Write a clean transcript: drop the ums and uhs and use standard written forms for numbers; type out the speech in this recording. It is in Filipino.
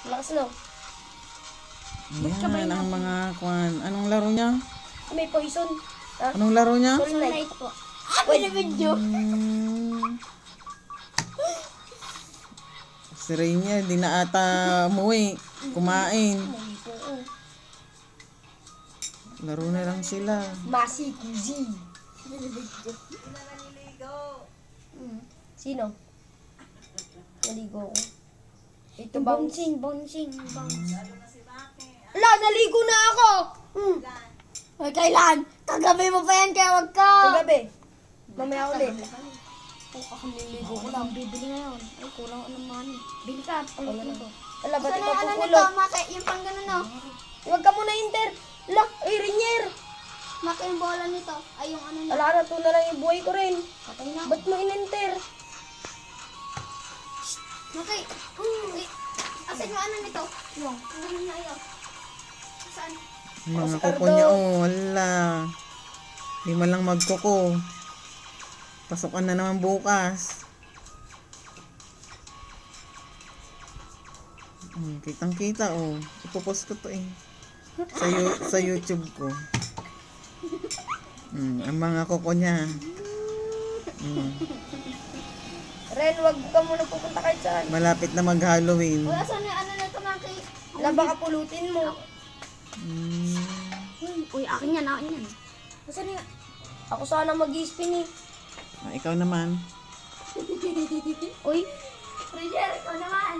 Lakas no. Yan ang mga kwan. Anong laro niya? May poison. Ah, Anong laro niya? Soul Knight. po. Binibidyo. Si Rainier, di na ata umuwi. Kumain. Laro na lang sila. Masi Kuzi. Sino? Naligo ko. Ito bouncing. Bouncing. Ala, naligo na ako! Ay, kailan? Kagabi mo pa yan, kaya wag ka. Kagabi. Mamaya ulit. Ako niligo ko lang. Bibili ngayon. Ay, kulang ng money. Bili ka. Ulit na to. Ala, ba't Saan ikaw yung ano pupulo? nito? Maki, yung pang ganun no? Huwag ka muna Inter. Ala, ay Rainier. Maki yung bola nito. Ay, yung ano nito. Ala, na na lang yung buhay ko rin. Patay na. Ba't mo in-enter? Maki. Uy. Asan yung ano nito? Yung. Ano na yun? Saan? Mga Oscar kuko niya, daw. oh, wala. Di man lang magkuko. Pasukan na naman bukas. Kitang kita, oh. Ipopost ko to eh. Sa YouTube ko. Ang mga kuko niya. Ren, huwag ka muna pupunta kahit saan. Malapit na mag-Halloween. Wala saan yung ano nito, Maki? Ala, baka pulutin mo. Uy, akin yan, akin yan. Nasaan nga? Ako sana mag-spin eh. Ikaw naman. Uy. Roger, ikaw naman.